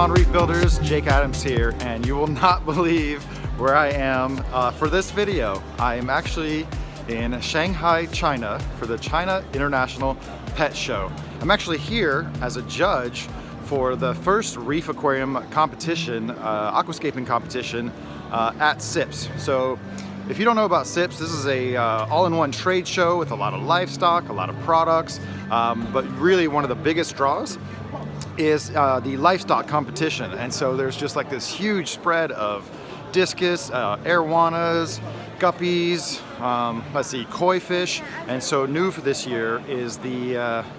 on, Reef Builders? Jake Adams here, and you will not believe where I am for this video. I am actually in Shanghai, China for the China International Pet Show. I'm actually here as a judge for the first Reef Aquarium competition, Aquascaping competition at SIPS. So if you don't know about SIPS, this is a all-in-one trade show with a lot of livestock, a lot of products, but really one of the biggest draws is the livestock competition. And so there's just like this huge spread of discus, arowanas, guppies, let's see, koi fish. And so new for this year is the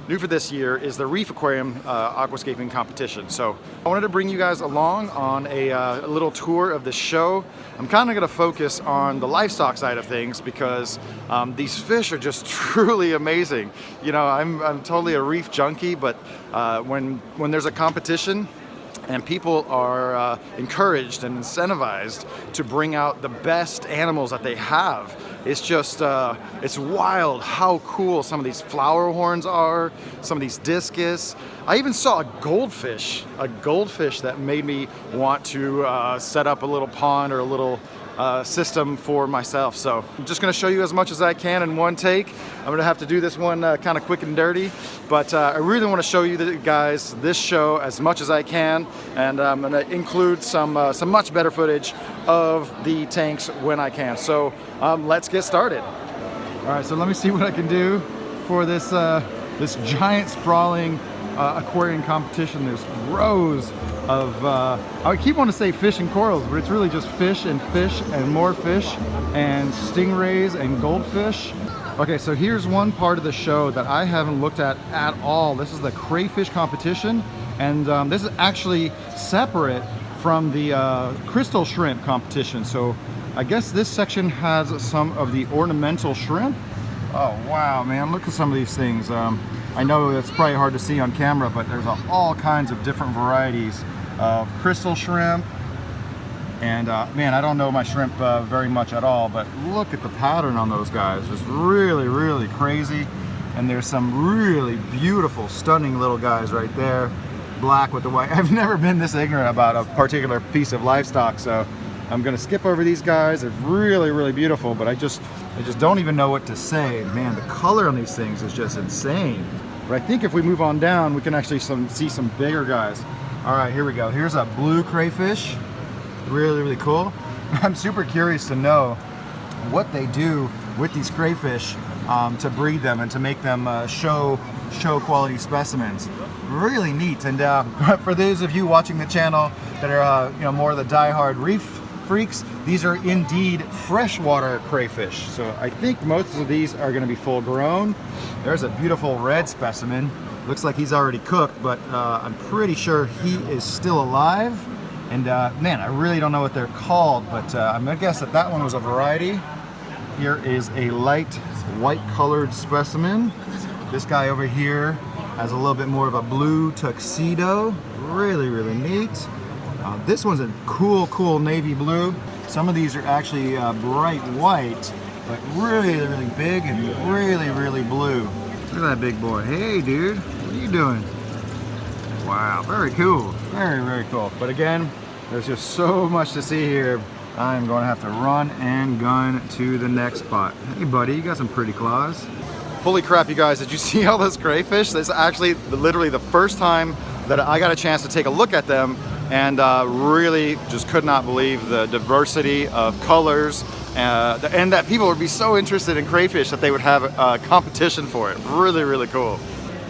Reef Aquarium Aquascaping competition. So I wanted to bring you guys along on a little tour of the show. I'm kind of going to focus on the livestock side of things because these fish are just truly amazing. You know, I'm totally a reef junkie, but when there's a competition and people are encouraged and incentivized to bring out the best animals that they have, it's just, it's wild how cool some of these flowerhorns are, some of these discus. I even saw a goldfish that made me want to set up a little pond or a little system for myself. So I'm just going to show you as much as I can in one take. I'm going to have to do this one kind of quick and dirty, but I really want to show you guys this show as much as I can, and I'm going to include some much better footage of the tanks when I can. So let's get started. All right, so let me see what I can do for this this giant sprawling aquarium competition. There's rows of, I keep wanting to say fish and corals, but it's really just fish and more fish and stingrays and goldfish. Okay, so here's one part of the show that I haven't looked at all. This is the crayfish competition, and this is actually separate from the crystal shrimp competition. So I guess this section has some of the ornamental shrimp. Oh wow, man, look at some of these things. I know it's probably hard to see on camera, but there's all kinds of different varieties of crystal shrimp. And man, I don't know my shrimp very much at all, but look at the pattern on those guys. Just really, really crazy. And there's some really beautiful, stunning little guys right there. Black with the white. I've never been this ignorant about a particular piece of livestock, so I'm gonna skip over these guys. They're really, really beautiful, but I just don't even know what to say. Man, the color on these things is just insane. But I think if we move on down, we can actually see some bigger guys. All right, here we go. Here's a blue crayfish. Really, really cool. I'm super curious to know what they do with these crayfish to breed them and to make them show quality specimens. Really neat. And for those of you watching the channel that are you know, more of the diehard reef freaks, these are indeed freshwater crayfish. So I think most of these are going to be full grown. There's a beautiful red specimen. Looks like he's already cooked, but I'm pretty sure he is still alive. And man, I really don't know what they're called, but I'm gonna guess that one was a variety. Here is a light white colored specimen. This guy over here has a little bit more of a blue tuxedo. Really, really neat. This one's a cool navy blue. Some of these are actually bright white, but really, really big and really, really blue. Look at that big boy. Hey, dude, what are you doing? Wow, very cool. Very, very cool. But again, there's just so much to see here. I'm going to have to run and gun to the next spot. Hey, buddy, you got some pretty claws. Holy crap, you guys, did you see all those crayfish? This is actually literally the first time that I got a chance to take a look at them, and really just could not believe the diversity of colors and that people would be so interested in crayfish that they would have a competition for it. Really, really cool.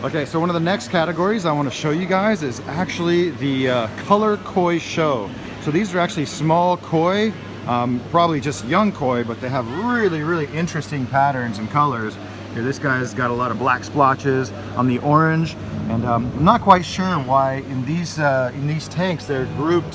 Okay, so one of the next categories I want to show you guys is actually the color koi show. So these are actually small koi, probably just young koi, but they have really, really interesting patterns and colors. Here, this guy's got a lot of black splotches on the orange, and I'm not quite sure why in these tanks they're grouped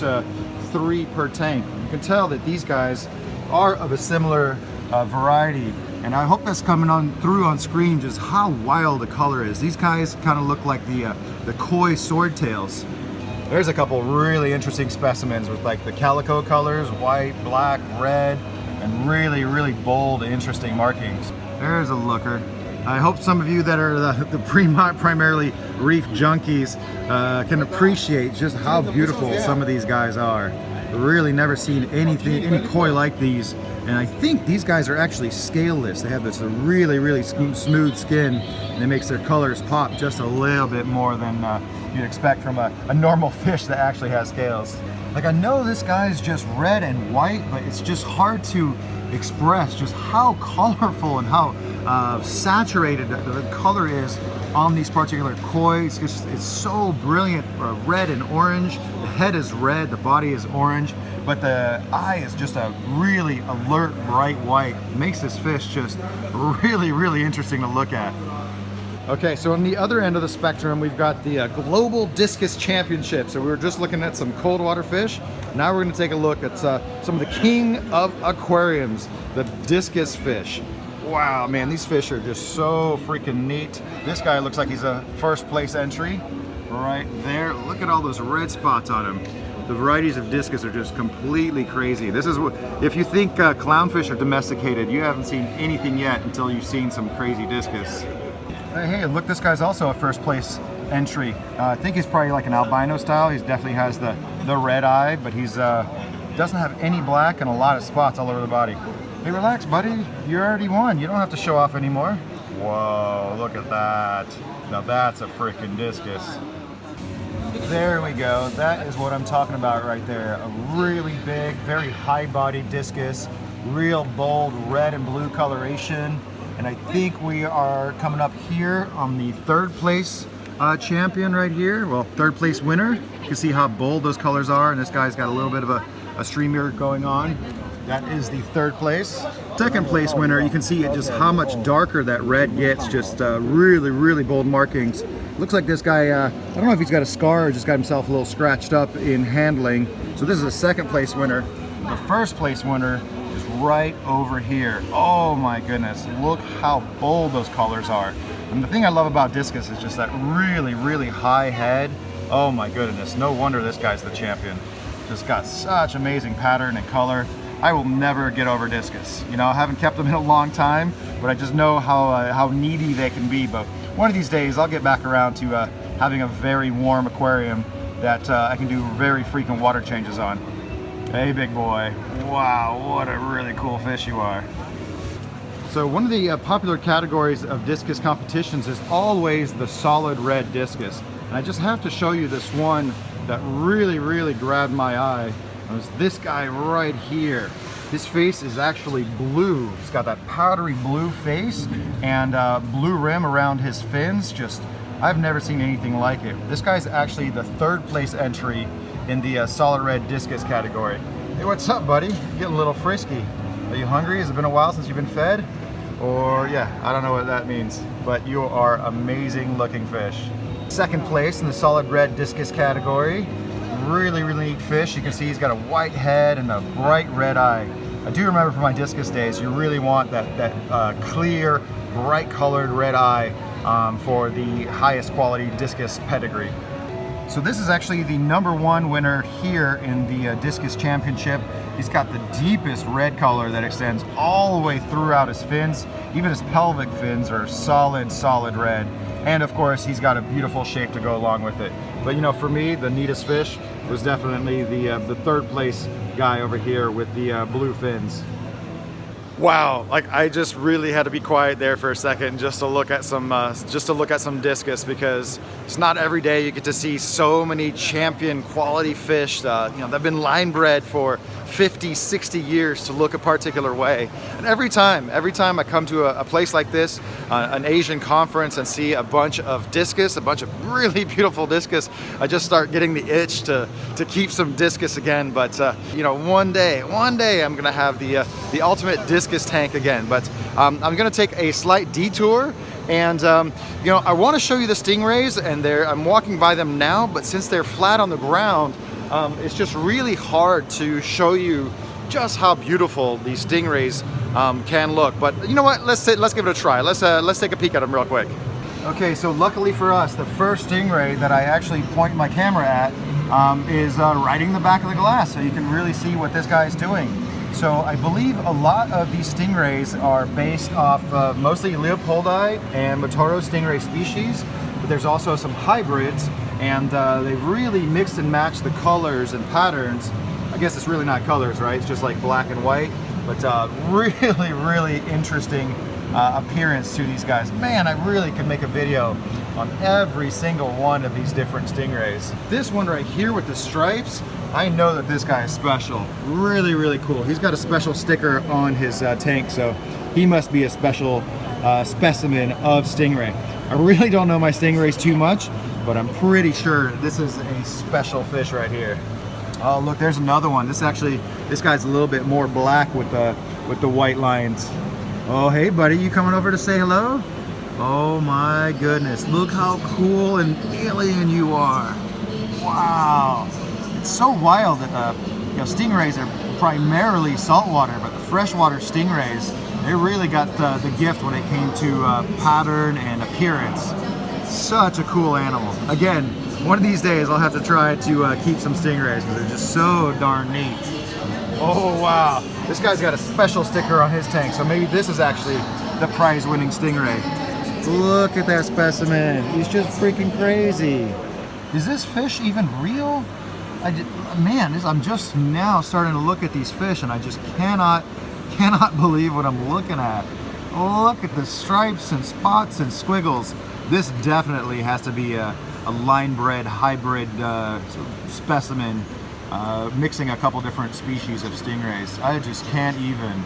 3 per tank. You can tell that these guys are of a similar variety, and I hope that's coming on through on screen just how wild the color is. These guys kind of look like the koi swordtails. There's a couple really interesting specimens with like the calico colors, white, black, red, and really, really bold, interesting markings. There's a looker. I hope some of you that are the primarily reef junkies can appreciate just how beautiful some of these guys are. Really never seen any koi like these, and I think these guys are actually scaleless. They have this really smooth skin, and it makes their colors pop just a little bit more than you'd expect from a normal fish that actually has scales. Like, I know this guy is just red and white, but it's just hard to express just how colorful and how saturated the color is on these particular koi. It's so brilliant, red and orange. The head is red, the body is orange, but the eye is just a really alert, bright white. It makes this fish just really interesting to look at. Okay, so on the other end of the spectrum, we've got the Global Discus Championship. So we were just looking at some cold water fish. Now we're going to take a look at some of the king of aquariums, the discus fish. Wow, man, these fish are just so freaking neat. This guy looks like he's a first place entry right there. Look at all those red spots on him. The varieties of discus are just completely crazy. This is what, if you think clownfish are domesticated, you haven't seen anything yet until you've seen some crazy discus. Hey, look, this guy's also a first place entry. I think he's probably like an albino style. He definitely has the red eye, but he's doesn't have any black and a lot of spots all over the body. Hey, relax, buddy. You already won. You don't have to show off anymore. Whoa, look at that. Now that's a freaking discus. There we go. That is what I'm talking about right there. A really big, very high-bodied discus. Real bold red and blue coloration. And I think we are coming up here on the third place champion right here. Well, third place winner. You can see how bold those colors are, and this guy's got a little bit of a streamer going on. That is the third place. Second place winner, you can see just how much darker that red gets, just really bold markings. Looks like this guy, I don't know if he's got a scar or just got himself a little scratched up in handling. So this is a second place winner. The first place winner is right over here. Oh my goodness, look how bold those colors are. And the thing I love about discus is just that really high head. Oh my goodness, no wonder this guy's the champion. Just got such amazing pattern and color. I will never get over discus. You know, I haven't kept them in a long time, but I just know how needy they can be. But one of these days, I'll get back around to having a very warm aquarium that I can do very frequent water changes on. Hey, big boy. Wow, what a really cool fish you are. So one of the popular categories of discus competitions is always the solid red discus. And I just have to show you this one that really grabbed my eye. It was this guy right here. His face is actually blue. He's got that powdery blue face and blue rim around his fins. Just, I've never seen anything like it. This guy's actually the third place entry in the solid red discus category. Hey, what's up, buddy? You're getting a little frisky. Are you hungry? Has it been a while since you've been fed? Or, yeah, I don't know what that means, but you are amazing looking fish. Second place in the solid red discus category. Really neat fish. You can see he's got a white head and a bright red eye. I do remember from my discus days, you really want that clear, bright colored red eye for the highest quality discus pedigree. So this is actually the #1 winner here in the Discus Championship. He's got the deepest red color that extends all the way throughout his fins. Even his pelvic fins are solid red. And of course, he's got a beautiful shape to go along with it. But you know, for me, the neatest fish was definitely the third place guy over here with the blue fins. Wow, like I just really had to be quiet there for a second just to look at some discus, because it's not every day you get to see so many champion quality fish you know, that've been line bred for 50, 60 years to look a particular way. And every time I come to a place like this, an Asian conference, and see a bunch of discus, a bunch of really beautiful discus, I just start getting the itch to keep some discus again. But you know, one day I'm gonna have the ultimate discus tank again. But I'm gonna take a slight detour, and you know, I want to show you the stingrays, and I'm walking by them now, but since they're flat on the ground, it's just really hard to show you just how beautiful these stingrays can look. But you know what? Let's give it a try. Let's take a peek at them real quick. Okay, so luckily for us, the first stingray that I actually point my camera at is right in the back of the glass, so you can really see what this guy is doing. So I believe a lot of these stingrays are based off of mostly Leopoldi and Motoro stingray species, but there's also some hybrids, and they've really mixed and matched the colors and patterns. I guess it's really not colors, right? It's just like black and white, but really, really interesting appearance to these guys. Man, I really could make a video on every single one of these different stingrays. This one right here with the stripes, I know that this guy is special. Really, really cool. He's got a special sticker on his tank, so he must be a special specimen of stingray. I really don't know my stingrays too much, but I'm pretty sure this is a special fish right here. Oh, look, there's another one. This guy's a little bit more black with the white lines. Oh, hey, buddy, you coming over to say hello? Oh my goodness, look how cool and alien you are. Wow. It's so wild that stingrays are primarily saltwater, but the freshwater stingrays, they really got the gift when it came to pattern and appearance. Such a cool animal. Again, one of these days I'll have to try to keep some stingrays because they're just so darn neat. Oh wow, this guy's got a special sticker on his tank, so maybe this is actually the prize-winning stingray. Look at that specimen. He's just freaking crazy. Is this fish even real? I'm just now starting to look at these fish, and I just cannot believe what I'm looking at. Look at the stripes and spots and squiggles. This definitely has to be a line-bred hybrid specimen, mixing a couple different species of stingrays. I just can't even.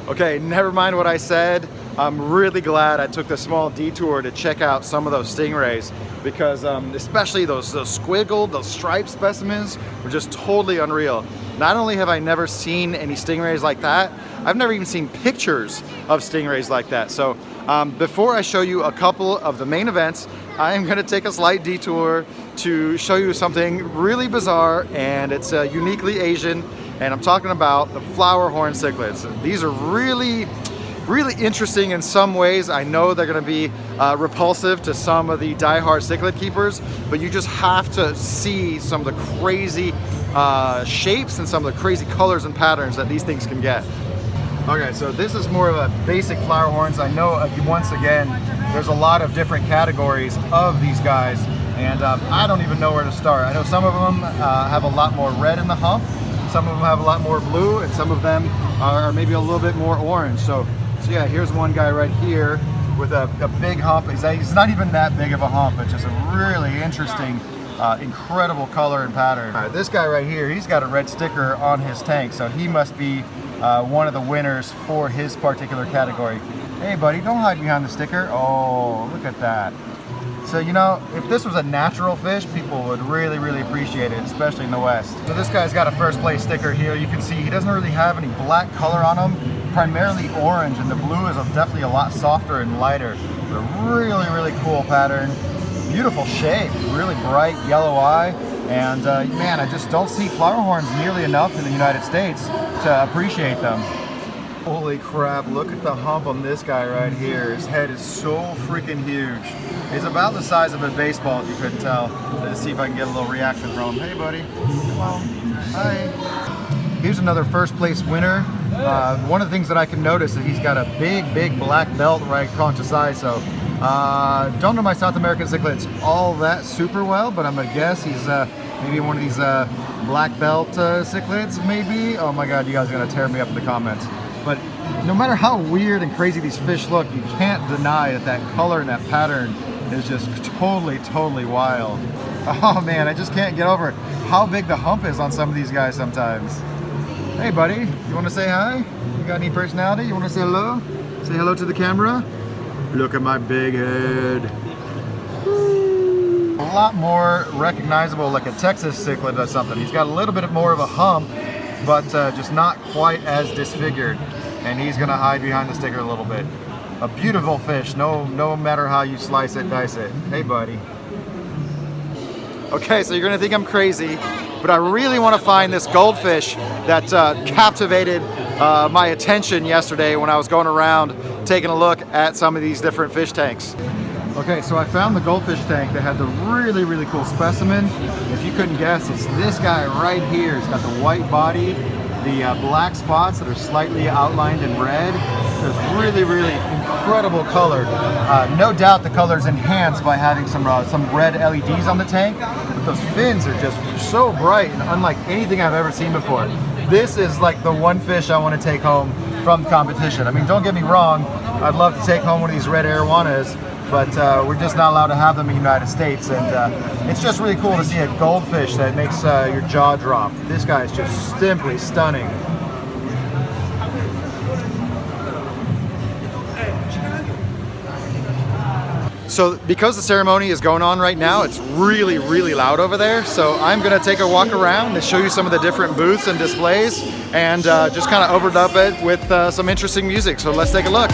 Okay, never mind what I said. I'm really glad I took the small detour to check out some of those stingrays, because especially those squiggled, those striped specimens were just totally unreal. Not only have I never seen any stingrays like that, I've never even seen pictures of stingrays like that. So before I show you a couple of the main events, I am going to take a slight detour to show you something really bizarre, and it's uniquely Asian, and I'm talking about the Flowerhorn Cichlids. These are really interesting in some ways. I know they're going to be repulsive to some of the diehard cichlid keepers, but you just have to see some of the crazy shapes and some of the crazy colors and patterns that these things can get. Okay, so this is more of a basic Flowerhorns. I know once again there's a lot of different categories of these guys, and I don't even know where to start. I know some of them have a lot more red in the hump, some of them have a lot more blue, and some of them are maybe a little bit more orange. So yeah, here's one guy right here with a big hump. He's not even that big of a hump, but just a really interesting, incredible color and pattern. All right, this guy right here, he's got a red sticker on his tank, so he must be one of the winners for his particular category. Hey buddy, don't hide behind the sticker. Oh, look at that. So, you know, if this was a natural fish, people would really appreciate it, especially in the West. So this guy's got a first place sticker here. You can see he doesn't really have any black color on him, primarily orange, and the blue is definitely a lot softer and lighter. But a really cool pattern. Beautiful shape, really bright yellow eye. And man, I just don't see Flowerhorns nearly enough in the United States to appreciate them. Holy crap, look at the hump on this guy right here. His head is so freaking huge. He's about the size of a baseball, if you couldn't tell. Let's see if I can get a little reaction from him. Hey buddy, come on, hi. Here's another first place winner. One of the things that I can notice is he's got a big black belt right across his eye. So don't know my South American cichlids all that super well, but I'm gonna guess he's maybe one of these black belt cichlids, maybe. Oh my God, you guys are gonna tear me up in the comments. But no matter how weird and crazy these fish look, you can't deny that that color and that pattern is just totally wild. Oh man, I just can't get over how big the hump is on some of these guys sometimes. Hey buddy, you want to say hi? You got any personality? You want to say hello? Say hello to the camera? Look at my big head. Woo. A lot more recognizable, like a Texas cichlid or something. He's got a little bit more of a hump, but just not quite as disfigured. And he's gonna hide behind the sticker a little bit. A beautiful fish, no matter how you slice it, dice it. Hey buddy. Okay, so you're gonna think I'm crazy, but I really wanna find this goldfish that captivated my attention yesterday when I was going around taking a look at some of these different fish tanks. Okay, so I found the goldfish tank that had the really cool specimen. If you couldn't guess, it's this guy right here. He's got the white body, the black spots that are slightly outlined in red. There's really, really incredible color. No doubt the color is enhanced by having some red LEDs on the tank, but those fins are just so bright and unlike anything I've ever seen before. This is like the one fish I want to take home from the competition. I mean, don't get me wrong, I'd love to take home one of these red arowanas, but we're just not allowed to have them in the United States, and it's just really cool to see a goldfish that makes your jaw drop. This guy is just simply stunning. So because the ceremony is going on right now, it's really, really loud over there. So I'm gonna take a walk around and show you some of the different booths and displays, and just kind of overdub it with some interesting music. So let's take a look.